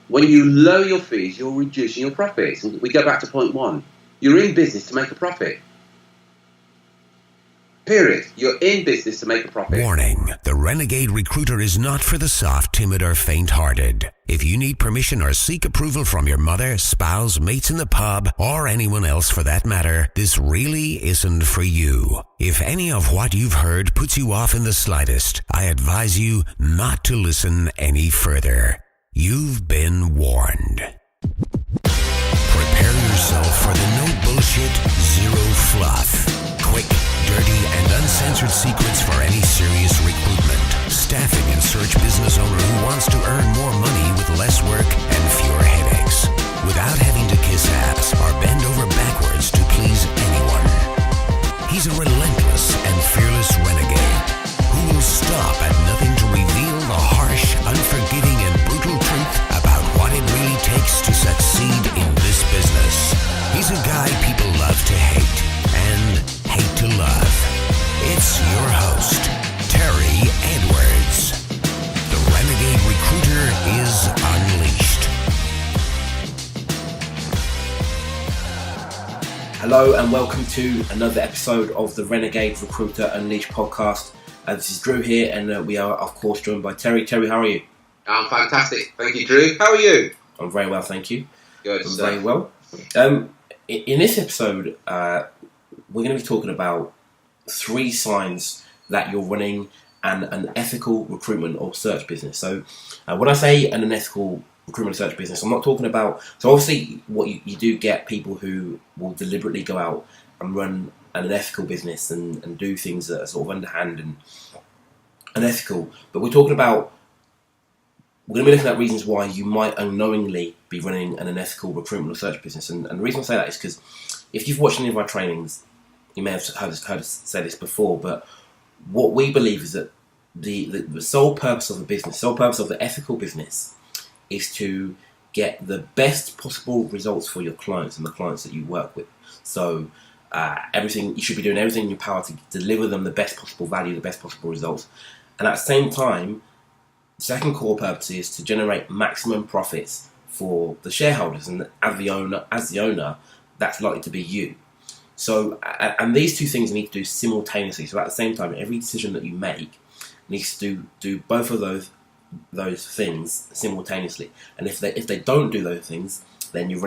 When you lower your fees, you're reducing your profits. And we go back to point one. You're in business to make a profit. Period. You're in business to make a profit. Warning, the Renegade Recruiter is not for the soft, timid, or faint-hearted. If you need permission or seek approval from your mother, spouse, mates in the pub, or anyone else for that matter, this really isn't for you. If any of what you've heard puts you off in the slightest, I advise you not to listen any further. You've been warned. Prepare yourself for the no bullshit, zero fluff. Quick, dirty, and uncensored secrets for any serious recruitment, staffing, and search business owner who wants to earn more money with less work and fewer headaches, without having to kiss ass or bend over backwards to please anyone. He's a relentless and fearless renegade who will stop at nothing to reveal the harsh, unforgiving, and brutal truth about what it really takes to succeed in this business. He's a guy people love to hate and hate to love. It's your host, Terry Edwards. The Renegade Recruiter is unleashed. Hello and welcome to another episode of the Renegade Recruiter Unleashed podcast. This is Drew here, and we are of course joined by Terry. Terry, how are you? I'm fantastic. Thank you, Drew. How are you? I'm very well, thank you. Good. I'm very well. In this episode, we're going to be talking about 3 signs that you're running an unethical recruitment or search business. So when I say an unethical recruitment search business, I'm not talking about... So obviously what you do get people who will deliberately go out and run an unethical business and do things that are sort of underhand and unethical. But we're going to be looking at reasons why you might unknowingly be running an unethical recruitment or search business. And the reason I say that is because if you've watched any of our trainings, you may have heard us say this before, but what we believe is that the sole purpose of the business, sole purpose of the ethical business is to get the best possible results for your clients and the clients that you work with. So you should be doing everything in your power to deliver them the best possible value, the best possible results. And at the same time, the second core purpose is to generate maximum profits for the shareholders, and as the owner, that's likely to be you. So, and these two things need to do simultaneously. So at the same time, every decision that you make needs to do both of those things simultaneously. And if they don't do those things, then you're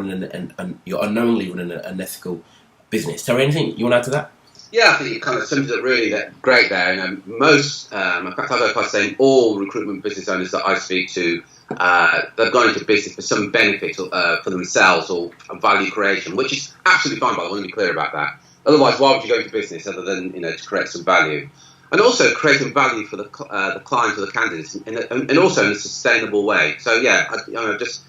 you're unknowingly running an unethical business. Terry, anything you want to add to that? Yeah, I think it kind of sums it really great there. Most, in fact, I'd go by saying all recruitment business owners that I speak to, they've gone into business for some benefit for themselves or value creation, which is absolutely fine, by the way. I want to be clear about that. Otherwise, why would you go into business other than to create some value? And also creating value for the clients or the candidates, and also in a sustainable way. So yeah, I've kind of just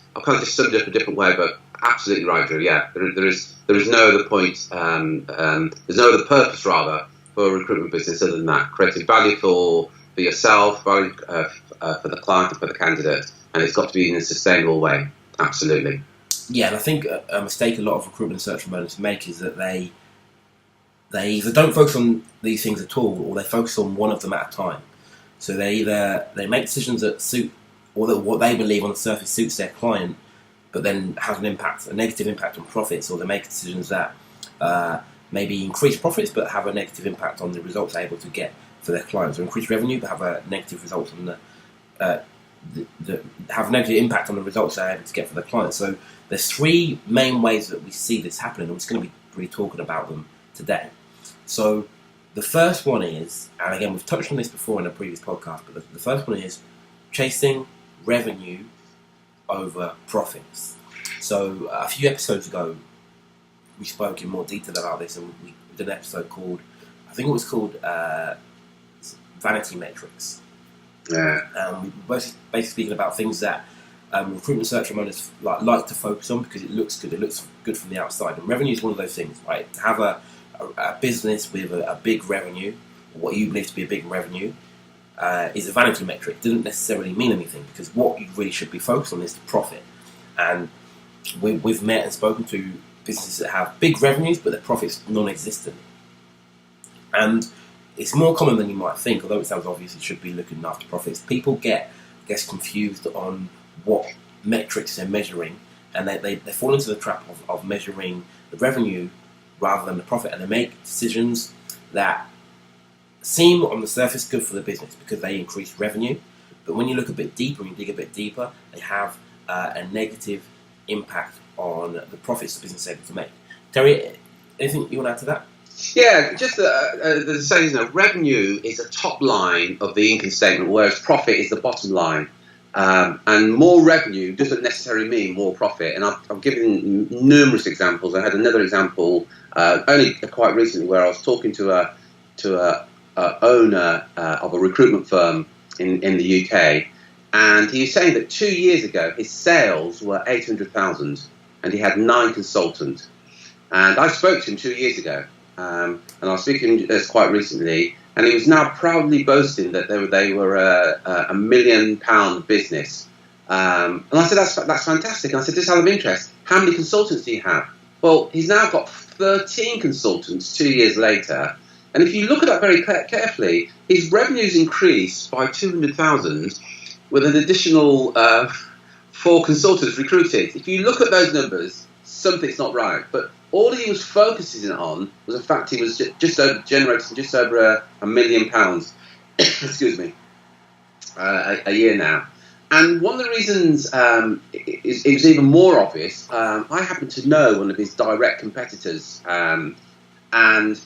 summed it up a different way, but absolutely right, Drew. Yeah, there is no other point. There's no other purpose rather for a recruitment business other than that, creating value for yourself, value for the client and for the candidate, and it's got to be in a sustainable way. Absolutely. Yeah, and I think a mistake a lot of recruitment search firms make is that they either don't focus on these things at all, or they focus on one of them at a time. So they make decisions that suit, or that what they believe on the surface suits their client, but then has a negative impact on profits, or they make decisions that maybe increase profits but have a negative impact on the results they're able to get for their clients, or increase revenue but have a negative result on have a negative impact on the results they're able to get for their clients. So there's 3 main ways that we see this happening, and we're just going to be really talking about them today. So the first one is, and again we've touched on this before in a previous podcast, but the first one is chasing revenue over profits. So a few episodes ago we spoke in more detail about this, and we did an episode called, I think it was called Vanity Metrics. Yeah. We were basically speaking about things that recruitment search owners like to focus on because it looks good from the outside, and revenue is one of those things, right? To have a business with a big revenue, or what you believe to be a big revenue, is a vanity metric. It doesn't necessarily mean anything, because what you really should be focused on is the profit. And we've met and spoken to businesses that have big revenues but their profits non-existent. And it's more common than you might think, although it sounds obvious it should be looking after profits. People get confused on what metrics they're measuring, and they fall into the trap of measuring the revenue rather than the profit, and they make decisions that seem on the surface good for the business because they increase revenue, but when you look a bit deeper and you dig a bit deeper, they have a negative impact on the profits the business is able to make. Terry, anything you want to add to that? Yeah, just the saying, revenue is a top line of the income statement, whereas profit is the bottom line. And more revenue doesn't necessarily mean more profit. And I've given numerous examples. I had another example only quite recently where I was talking to a owner of a recruitment firm in the UK, and he was saying that 2 years ago his sales were 800,000, and he had 9 consultants. And I spoke to him 2 years ago, and I was speaking to him quite recently. And he was now proudly boasting that they were a £1 million business. And I said, that's fantastic. And I said, just out of interest, how many consultants do you have? Well, he's now got 13 consultants 2 years later. And if you look at that very carefully, his revenue's increased by 200,000 with an additional 4 consultants recruited. If you look at those numbers, something's not right. But all he was focusing on was the fact he was generating just over £1 million, excuse me, a year now. And one of the reasons it was even more obvious, I happen to know one of his direct competitors, and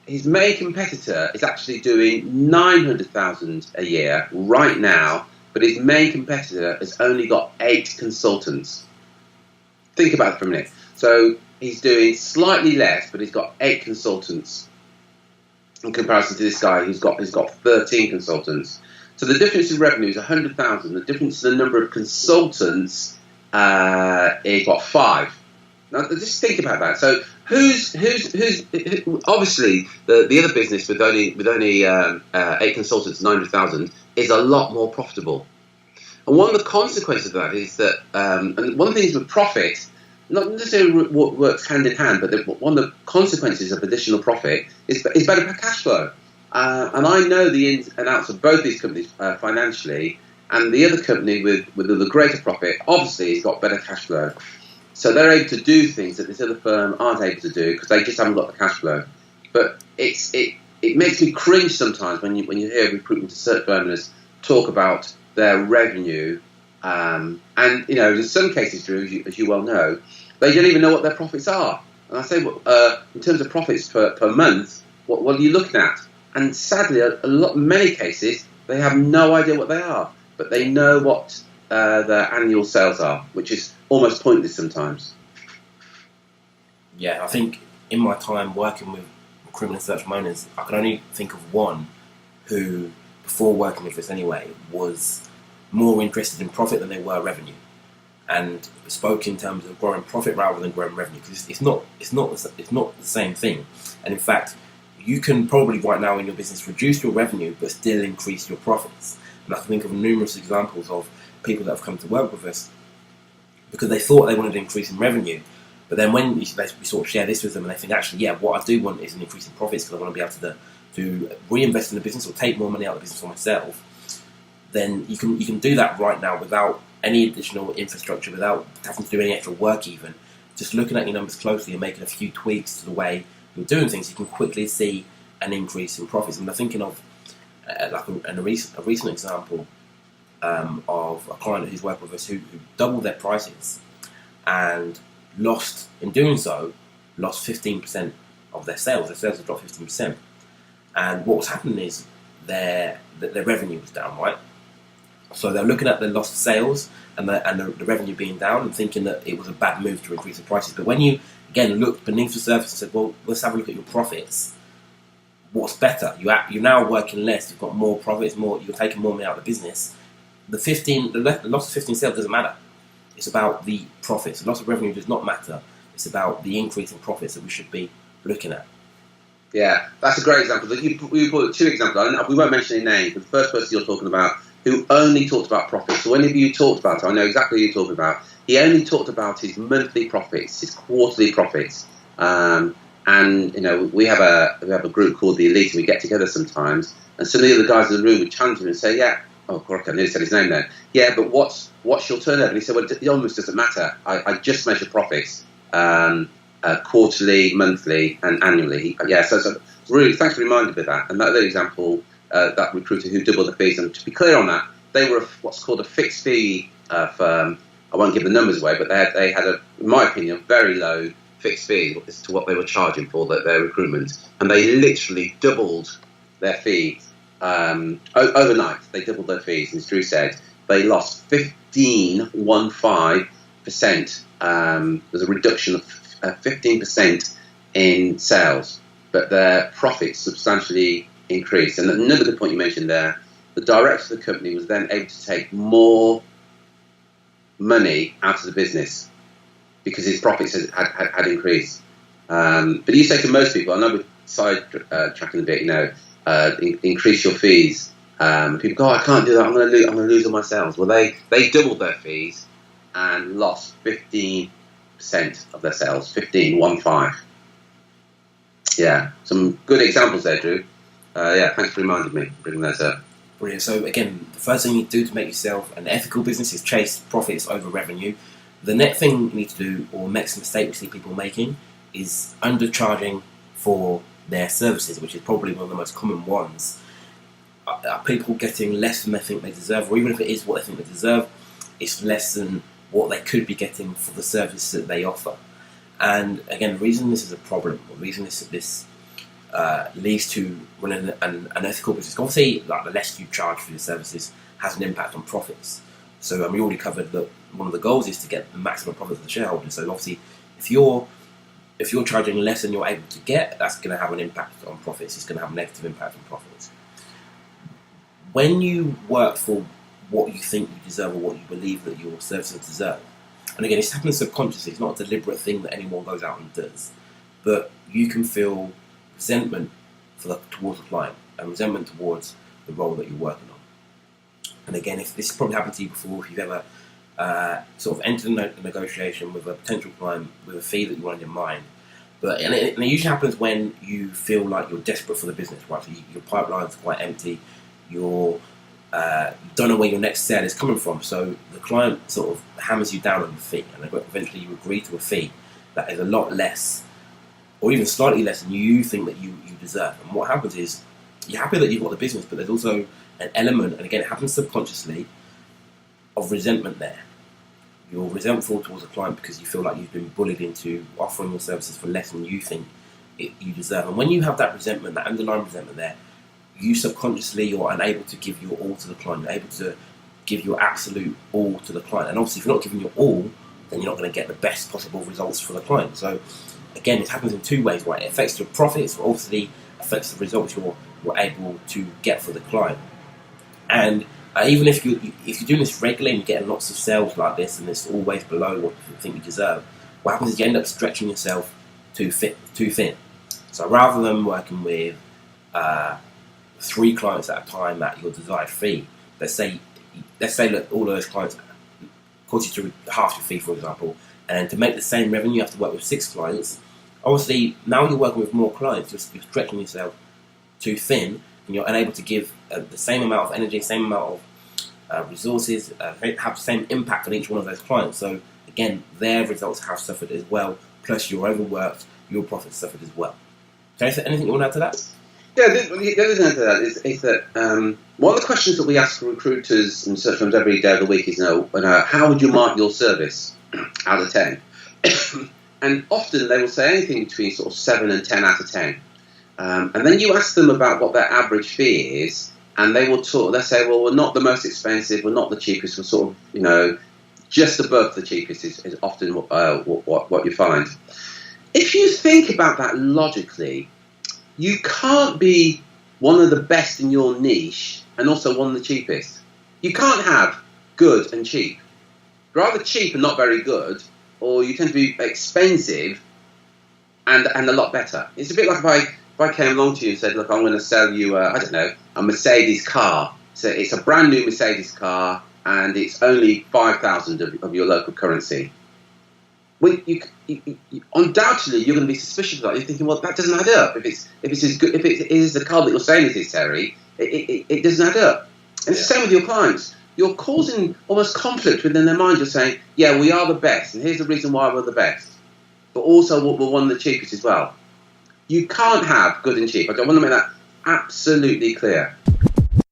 his main competitor is actually doing 900,000 a year right now, but his main competitor has only got 8 consultants. Think about it for a minute. So he's doing slightly less, but he's got 8 consultants in comparison to this guy who's got 13 consultants. So the difference in revenue is 100,000. The difference in the number of consultants is 5. Now just think about that. So who's obviously the other business with only 8 consultants, 900,000 is a lot more profitable. And one of the consequences of that is that, and one of the things with profit, not necessarily what works hand in hand, but one of the consequences of additional profit is better cash flow. And I know the ins and outs of both these companies financially, and the other company with the greater profit obviously has got better cash flow. So they're able to do things that this other firm aren't able to do because they just haven't got the cash flow. But it makes me cringe sometimes when you hear recruitment to search owners talk about their revenue, and in some cases, Drew, as you well know, they don't even know what their profits are. And I say, in terms of profits per month, what are you looking at? And sadly, many cases, they have no idea what they are, but they know what their annual sales are, which is almost pointless sometimes. Yeah, I think in my time working with recruitment and search owners, I can only think of one who, before working with us anyway, was more interested in profit than they were revenue, and spoke in terms of growing profit rather than growing revenue, because it's not the same thing. And in fact, you can probably right now in your business reduce your revenue but still increase your profits. And I can think of numerous examples of people that have come to work with us because they thought they wanted an increase in revenue, but then when we sort of share this with them and they think, actually, yeah, what I do want is an increase in profits because I want to be able to reinvest in the business or take more money out of the business for myself, then you can do that right now without any additional infrastructure, without having to do any extra work even. Just looking at your numbers closely and making a few tweaks to the way you're doing things, you can quickly see an increase in profits. And I'm thinking of a recent example of a client who's worked with us who doubled their prices and lost 15% of their sales. Their sales have dropped 15%. And what was happening is their revenue was down, right? So they're looking at the lost sales and the revenue being down and thinking that it was a bad move to increase the prices. But when you, again, looked beneath the surface and said, well, let's have a look at your profits. What's better? You're now working less, you've got more profits, you're taking more money out of the business. The loss of 15 sales doesn't matter. It's about the profits. The loss of revenue does not matter. It's about the increase in profits that we should be looking at. Yeah, that's a great example. You put 2 examples. We won't mention any names, but the first person you're talking about who only talked about profits. So whenever you talked about it, I know exactly who you're talking about. He only talked about his monthly profits, his quarterly profits. And we have a group called the Elite, and we get together sometimes. And some of the other guys in the room would challenge him and say, "Yeah, oh, correct, I nearly said his name then. Yeah, but what's your turnover? And he said, well, it almost doesn't matter. I just measure profits quarterly, monthly, and annually. So really, thanks for reminding me of that. And that other example, that recruiter who doubled the fees, and to be clear on that, they were what's called a fixed fee firm. I won't give the numbers away, but they had in my opinion, a very low fixed fee as to what they were charging for their recruitment, and they literally doubled their fee overnight. They doubled their fees, and as Drew said, they lost 15%. There's a reduction of 15% in sales, but their profits substantially increased. And another good point you mentioned there, the director of the company was then able to take more money out of the business because his profits had increased. But you say to most people, I know with tracking a bit, increase your fees. People go, I can't do that. I'm going to lose all my sales. Well, they doubled their fees and lost 15% of their sales. 15. Yeah, some good examples there, Drew. Thanks for reminding me, bringing that up. Brilliant. So again, the first thing you need to do to make yourself an ethical business is chase profits over revenue. The next thing you need to do, or next mistake we see people making, is undercharging for their services, which is probably one of the most common ones. Are people getting less than they think they deserve, or even if it is what they think they deserve, it's less than what they could be getting for the service that they offer. And again, the reason this is a problem, the reason this leads to running an ethical business, obviously, like the less you charge for your services has an impact on profits. So we already covered that one of the goals is to get the maximum profit for the shareholders. So obviously, if you're charging less than you're able to get, that's going to have an impact on profits. It's going to have a negative impact on profits. When you work for what you think you deserve or what you believe that your services deserve, and again, it's happening subconsciously, it's not a deliberate thing that anyone goes out and does, but you can feel resentment towards the client and resentment towards the role that you're working on. And again, if this has probably happened to you before, if you've ever sort of entered a negotiation with a potential client with a fee that you want in mind, and it usually happens when you feel like you're desperate for the business, right? So your pipeline's quite empty, you don't know where your next sale is coming from, so the client sort of hammers you down on the fee, and eventually you agree to a fee that is a lot less, or even slightly less than you think that you deserve. And what happens is, you're happy that you've got the business, but there's also an element, and again it happens subconsciously, of resentment there. You're resentful towards a client because you feel like you've been bullied into offering your services for less than you think you deserve. And when you have that resentment, that underlying resentment there, you subconsciously, you're unable to give your all to the client. You're able to give your absolute all to the client. And obviously, if you're not giving your all, then you're not going to get the best possible results for the client. So again, it happens in two ways, right? It affects your profits, but obviously affects the results you're able to get for the client. And even if you're doing this regularly and you're getting lots of sales like this, and it's always below what you think you deserve, what happens is you end up stretching yourself too thin. So rather than working with 3 clients at a time at your desired fee, let's say that all those clients cost you to half your fee, for example, and to make the same revenue you have to work with 6 clients. Obviously, now you're working with more clients, you're stretching yourself too thin, and you're unable to give the same amount of energy, same amount of resources, have the same impact on each one of those clients. So again, their results have suffered as well, plus you're overworked, your profits suffered as well. Okay, so anything you want to add to that? Yeah, the other thing to that is that one of the questions that we ask recruiters and search firms every day of the week is, how would you mark your service out of 10? And often they will say anything between sort of 7 and 10 out of 10. And then you ask them about what their average fee is, and they'll say, well, we're not the most expensive, we're not the cheapest, we're sort of, just above the cheapest is often what you find. If you think about that logically, you can't be one of the best in your niche and also one of the cheapest. You can't have good and cheap. You're either cheap and not very good, or you tend to be expensive and a lot better. It's a bit like if I came along to you and said, look, I'm going to sell you, a Mercedes car. So it's a brand new Mercedes car, and it's only 5,000 of your local currency. Well, you undoubtedly you're going to be suspicious of that. You're thinking, well, that doesn't add up. If it is the car that you're saying it is, Terry, it doesn't add up. And it's the same with your clients. You're causing almost conflict within their mind. You're saying, yeah, we are the best, and here's the reason why we're the best. But also, we're one of the cheapest as well. You can't have good and cheap. I want to make that absolutely clear.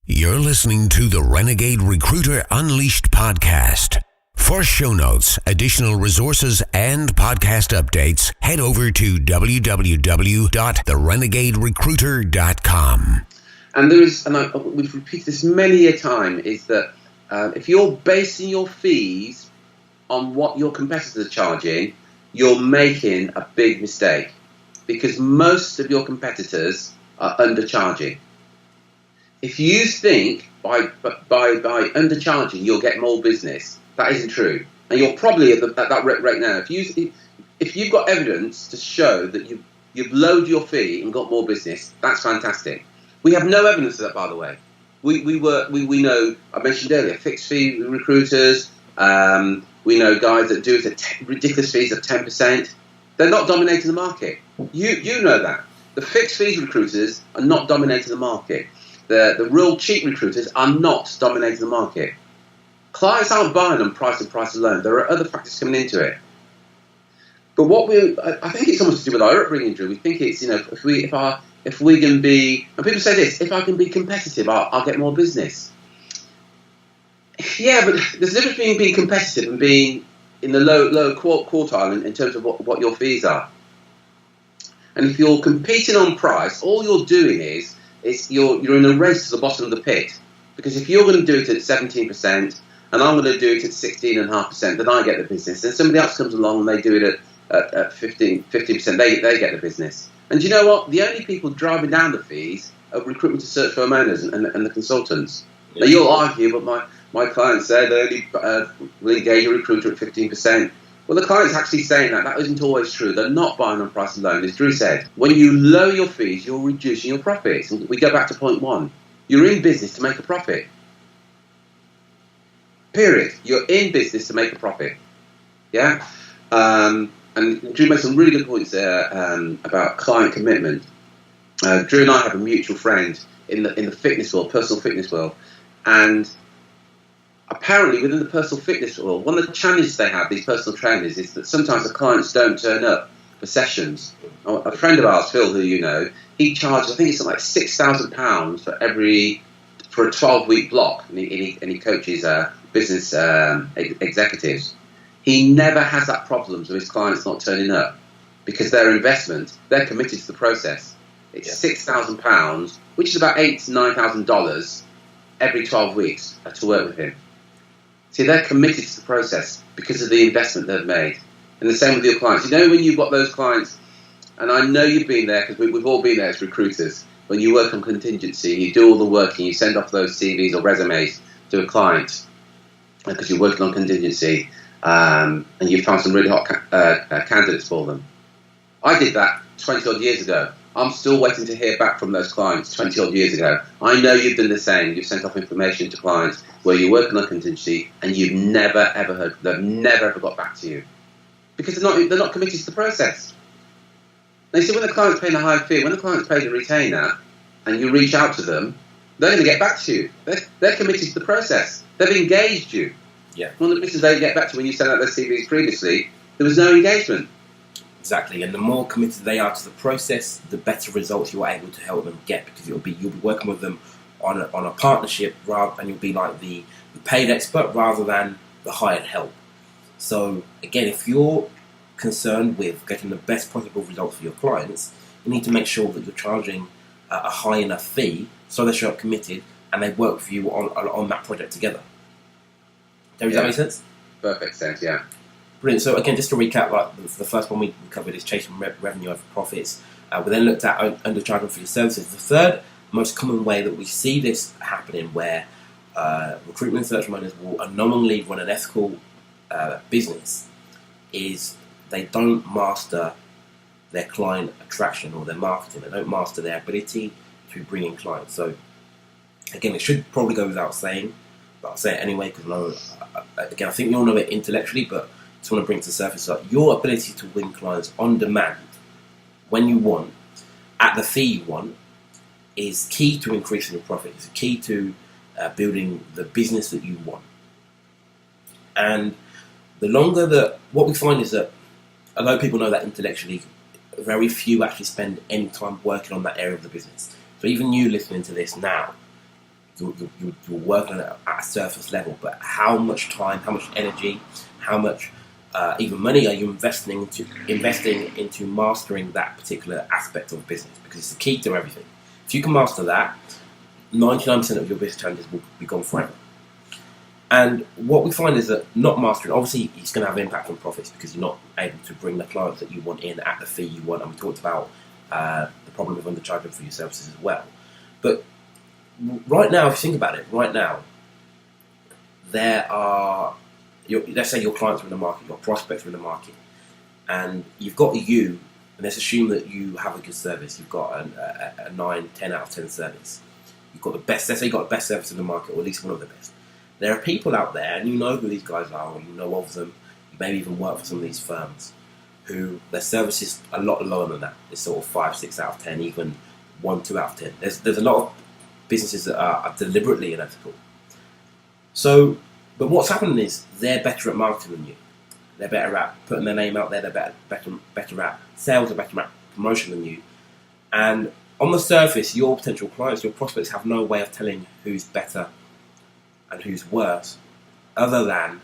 You're listening to the Renegade Recruiter Unleashed podcast. For show notes, additional resources, and podcast updates, head over to www.therenegaderecruiter.com. And we've repeated this many a time, is that if you're basing your fees on what your competitors are charging, you're making a big mistake, because most of your competitors are undercharging. If you think by undercharging you'll get more business, that isn't true, and you're probably at that rate right now. If you've got evidence to show that you've lowered your fee and got more business, that's fantastic. We have no evidence of that, by the way. We know, I mentioned earlier, fixed fee recruiters. We know guys that do it at ridiculous fees of 10%. They're not dominating the market. You know that. The fixed fees recruiters are not dominating the market. The real cheap recruiters are not dominating the market. Clients aren't buying on price and price alone. There are other factors coming into it. But I think it's almost to do with our upbringing, Drew. We think it's, if we can be, and people say this, if I can be competitive, I'll get more business. Yeah, but there's a difference between being competitive and being in the low quartile in terms of what your fees are. And if you're competing on price, all you're doing is you're in a race to the bottom of the pit. Because if you're going to do it at 17%, and I'm going to do it at 16.5%, then I get the business. And somebody else comes along and they do it at 15%, they get the business. And do you know what? The only people driving down the fees are recruitment to search firm owners and the consultants. Yeah. Now, you'll argue, but my clients say they only will engage a recruiter at 15%. Well, the client's actually saying that isn't always true. They're not buying on price alone. As Drew said, when you lower your fees, you're reducing your profits. And we go back to point one. You're in business to make a profit. Period. You're in business to make a profit. Yeah? And Drew made some really good points there about client commitment. Drew and I have a mutual friend in the fitness world, personal fitness world. And apparently within the personal fitness world, one of the challenges they have, these personal trainers, is that sometimes the clients don't turn up for sessions. A friend of ours, Phil, who you know, he charges, I think it's like £6,000 for a 12-week block, and he coaches business executives. He never has that problem with his clients not turning up, because their investment, they're committed to the process. It's £6,000, which is about $8,000 to $9,000 every 12 weeks to work with him. See, they're committed to the process because of the investment they've made. And the same with your clients. You know, when you've got those clients, and I know you've been there because we've all been there as recruiters, when you work on contingency, you do all the work and you send off those CVs or resumes to a client because you're working on contingency, and you found some really hot candidates for them. I did that 20 odd years ago. I'm still waiting to hear back from those clients 20 odd years ago. I know you've done the same. You've sent off information to clients where you're working on contingency and you've never ever heard, they've never ever got back to you because they're not committed to the process. Now, you see, when the client's paying a high fee, when the client's paid a retainer and you reach out to them, they're going to get back to you. They're committed to the process. They've engaged you. Yeah. One of the reasons they get back to you when you sent out their CVs previously, there was no engagement. Exactly, and the more committed they are to the process, the better results you're able to help them get, because you'll be working with them on a partnership, and you'll be like the paid expert rather than the hired help. So again, if you're concerned with getting the best possible results for your clients, you need to make sure that you're charging a high enough fee so they show up committed and they work with you on that project together. Does that make sense? Perfect sense, yeah. Brilliant. So again, just to recap, like the first one we covered is chasing revenue over profits. We then looked at undercharging for your services. The third most common way that we see this happening, where recruitment search managers will unknowingly run an ethical business, is they don't master their client attraction or their marketing. They don't master their ability to bring in clients. So again, it should probably go without saying, but I'll say it anyway because I think you all know it intellectually, but I just want to bring to the surface that your ability to win clients on demand, when you want, at the fee you want, is key to increasing your profit. It's key to building the business that you want. And the longer that, what we find is that although people know that intellectually, very few actually spend any time working on that area of the business. So even you listening to this now, you're working at a surface level, but how much time, how much energy, how much even money are you investing into mastering that particular aspect of business? Because it's the key to everything. If you can master that, 99% of your business challenges will be gone forever. And what we find is that not mastering, obviously it's going to have an impact on profits because you're not able to bring the clients that you want in at the fee you want. And we talked about the problem of undercharging for your services as well. But right now, if you think about it, right now, there are, let's say your clients are in the market, your prospects are in the market, and you've got you, and let's assume that you have a good service. You've got a 9, 10 out of 10 service. You've got the best, let's say you've got the best service in the market, or at least one of the best. There are people out there, and you know who these guys are, or you know of them, you maybe even work for some of these firms, who their service is a lot lower than that. It's sort of 5, 6 out of 10, even 1, 2 out of 10. There's a lot of businesses that are deliberately unethical. So, but what's happening is they're better at marketing than you. They're better at putting their name out there, they're better at sales, they're better at promotion than you. And on the surface, your potential clients, your prospects have no way of telling who's better and who's worse, other than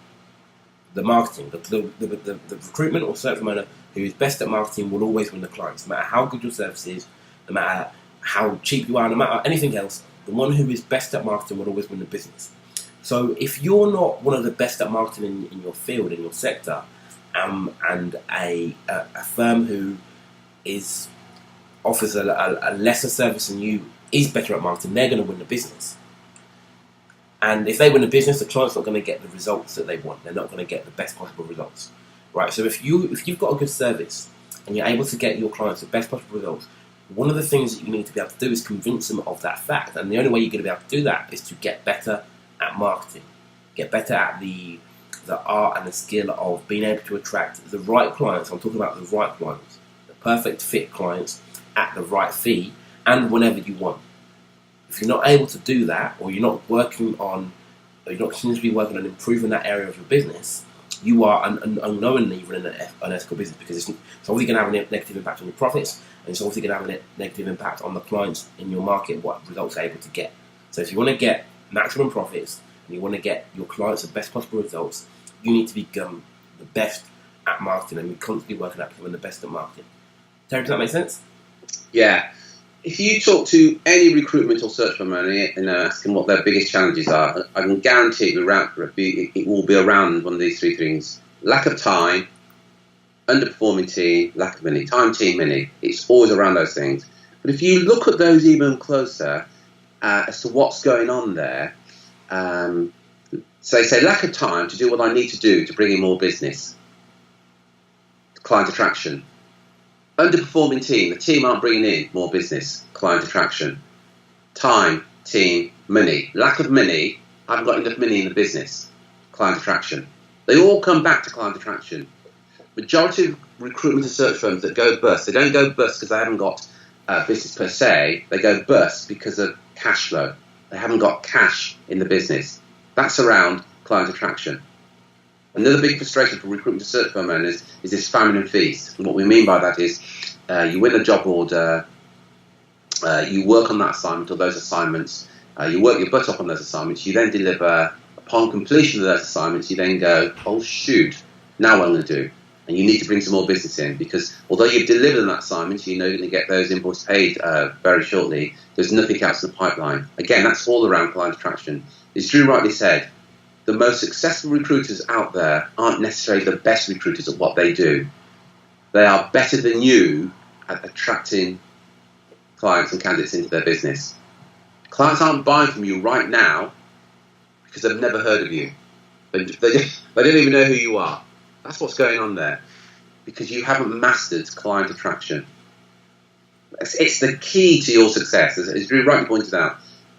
the marketing. The recruitment or search promoter who is best at marketing will always win the clients, no matter how good your service is, no matter how cheap you are, no matter anything else. The one who is best at marketing will always win the business. So if you're not one of the best at marketing in your field, in your sector, and a firm who offers a lesser service than you is better at marketing, they're going to win the business. And if they win the business, the client's not going to get the results that they want. They're not going to get the best possible results, right? So if you've got a good service and you're able to get your clients the best possible results, one of the things that you need to be able to do is convince them of that fact. And the only way you're going to be able to do that is to get better at marketing, get better at the art and the skill of being able to attract the right clients. I'm talking about the right clients, the perfect fit clients at the right fee and whenever you want. If you're not able to do that, or you're not continuously working on improving that area of your business, you are unknowingly running an unethical business, because it's obviously going to have a negative impact on your profits, and it's obviously going to have a negative impact on the clients in your market, what results they're able to get. So if you want to get maximum profits, and you want to get your clients the best possible results, you need to become the best at marketing, and be constantly working at becoming the best at marketing. Terry, does that make sense? Yeah. If you talk to any recruitment or search firm and ask them what their biggest challenges are, I can guarantee it will be around one of these three things: lack of time, underperforming team, lack of money. Time, team, money. It's always around those things. But if you look at those even closer as to what's going on there, so they say lack of time to do what I need to do to bring in more business, client attraction. Underperforming team, the team aren't bringing in more business, client attraction. Time, team, money. Lack of money, I haven't got enough money in the business, client attraction. They all come back to client attraction. Majority of recruitment and search firms that go bust, they don't go bust because they haven't got business per se, they go bust because of cash flow. They haven't got cash in the business. That's around client attraction. Another big frustration for recruitment and search firm owners is this famine and feast. And what we mean by that is you win a job order, you work on that assignment or those assignments, you work your butt off on those assignments, you then deliver. Upon completion of those assignments, you then go, oh shoot, now what am I going to do? And you need to bring some more business in, because although you've delivered on that assignment, you know you're going to get those invoices paid very shortly. There's nothing else in the pipeline. Again, that's all around client attraction. As Drew rightly said, the most successful recruiters out there aren't necessarily the best recruiters at what they do. They are better than you at attracting clients and candidates into their business. Clients aren't buying from you right now because they've never heard of you. They don't even know who you are. That's what's going on there, because you haven't mastered client attraction. It's the key to your success. As Drew rightly pointed out,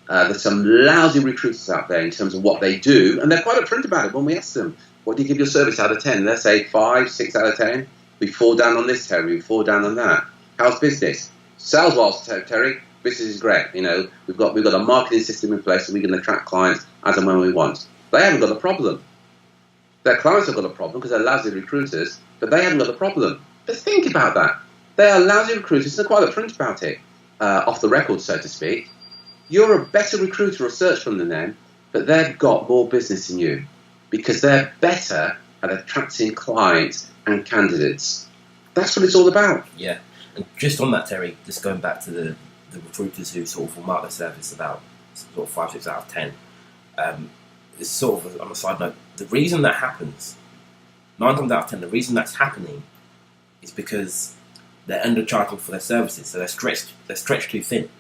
there's some lousy recruiters out there in terms of what they do, and they're quite upfront about it. When we ask them, what do you give your service out of 10? They'll say 5, 6 out of 10. We fall down on this, Terry. We fall down on that. How's business? Sales-wise, Terry, business is great. We've got a marketing system in place, so we can attract clients as and when we want. They haven't got a problem. Their clients have got a problem because they're lousy recruiters, but they haven't got a problem. But think about that. They are lousy recruiters. They're quite upfront about it, off the record, so to speak. You're a better recruiter or search firm than them, but they've got more business than you because they're better at attracting clients and candidates. That's what it's all about. Yeah. And just on that, Terry, just going back to the recruiters who sort of will mark their service about sort of 5, 6 out of 10, it's sort of on a side note, the reason that happens, 9 times out of 10, the reason that's happening is because they're undercharging for their services, so they're stretched too thin,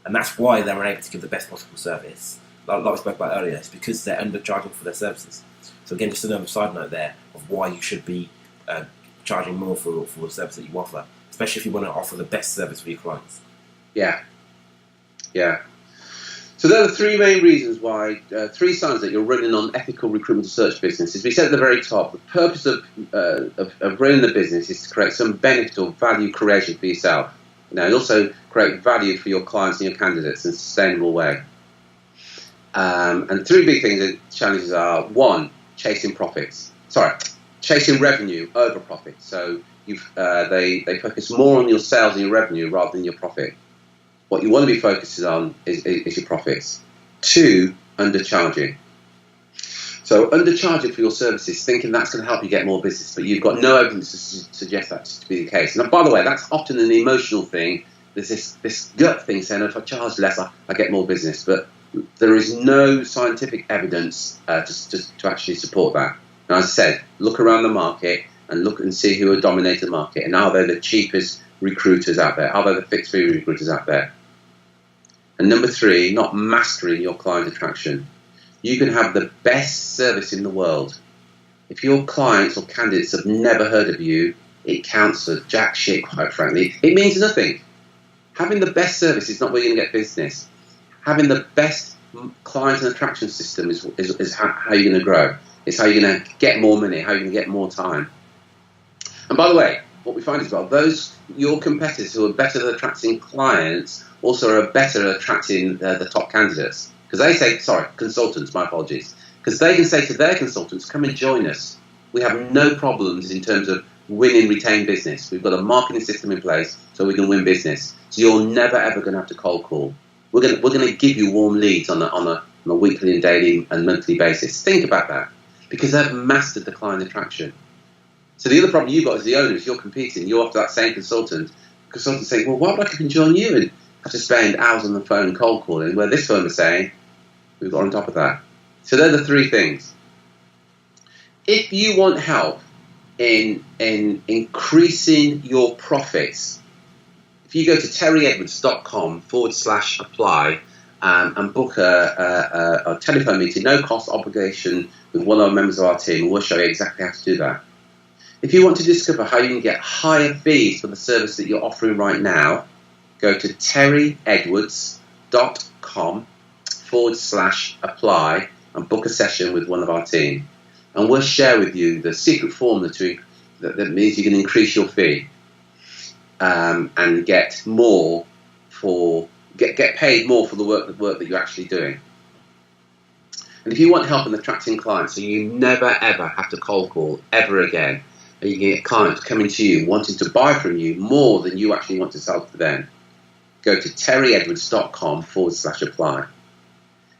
and that's why they're unable to give the best possible service. Like we spoke about earlier, it's because they're undercharging for their services. So again, just another side note there of why you should be charging more for the service that you offer, especially if you want to offer the best service for your clients. Yeah. So there are the 3 main reasons why, 3 signs that you're running an ethical recruitment search business. As we said at the very top, the purpose of running the business is to create some benefit or value creation for yourself. And also create value for your clients and your candidates in a sustainable way. And 3 big things and challenges are: 1, chasing revenue over profit. So they focus more on your sales and your revenue rather than your profit. What you want to be focusing on is your profits. 2, undercharging. So undercharging for your services, thinking that's going to help you get more business, but you've got no evidence to suggest that to be the case. And by the way, that's often an emotional thing. There's this gut thing saying, if I charge less, I get more business. But there is no scientific evidence to actually support that. And as I said, look around the market and look and see who are dominating the market. And are they the cheapest recruiters out there? Are they the fixed fee recruiters out there? And number 3, not mastering your client attraction. You can have the best service in the world. If your clients or candidates have never heard of you, it counts for jack shit, quite frankly. It means nothing. Having the best service is not where you're going to get business. Having the best client and attraction system is how you're going to grow. It's how you're going to get more money, how you're going to get more time. And by the way, what we find as well, your competitors who are better at attracting clients also are better at attracting the top candidates. Because they say, consultants, my apologies. Because they can say to their consultants, come and join us. We have no problems in terms of winning retained business. We've got a marketing system in place so we can win business. So you're never ever going to have to cold call. We're going to give you warm leads on a weekly and daily and monthly basis. Think about that. Because they've mastered the client attraction. So the other problem you've got as the owner is you're competing. You're after that same consultant. Consultant's saying, well, why would I come and join you and have to spend hours on the phone cold calling, where this firm is saying, we've got on top of that. So they're the 3 things. If you want help in increasing your profits, if you go to terryedwards.com/apply and book a telephone meeting, no cost obligation, with one of our members of our team, we'll show you exactly how to do that. If you want to discover how you can get higher fees for the service that you're offering right now, go to terryedwards.com/apply and book a session with one of our team. And we'll share with you the secret formula that means you can increase your fee and get more get paid more for the work that you're actually doing. And if you want help in attracting clients, so you never ever have to cold call ever again, and you can get clients coming to you wanting to buy from you more than you actually want to sell to them, go to terryedwards.com/apply.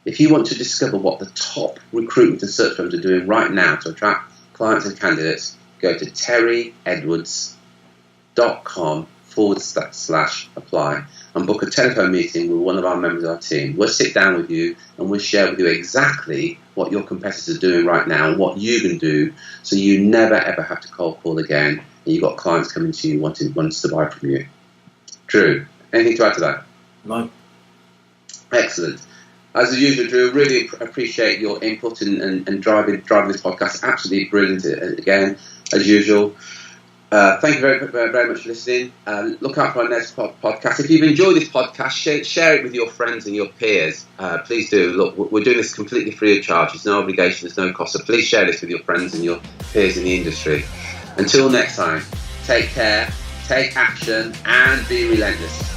If you want to discover what the top recruitment and search firms are doing right now to attract clients and candidates, go to terryedwards.com/apply and book a telephone meeting with one of our members of our team. We'll sit down with you and we'll share with you exactly what your competitors are doing right now and what you can do so you never ever have to cold call again and you've got clients coming to you wanting to buy from you. Drew, anything to add to that? No. Excellent. As usual, Drew, really appreciate your input and driving this podcast. Absolutely brilliant again, as usual. Thank you very, very, very much for listening. Look out for our next podcast. If you've enjoyed this podcast, share it with your friends and your peers. Please do. Look, we're doing this completely free of charge. There's no obligation, there's no cost. So please share this with your friends and your peers in the industry. Until next time, take care, take action, and be relentless.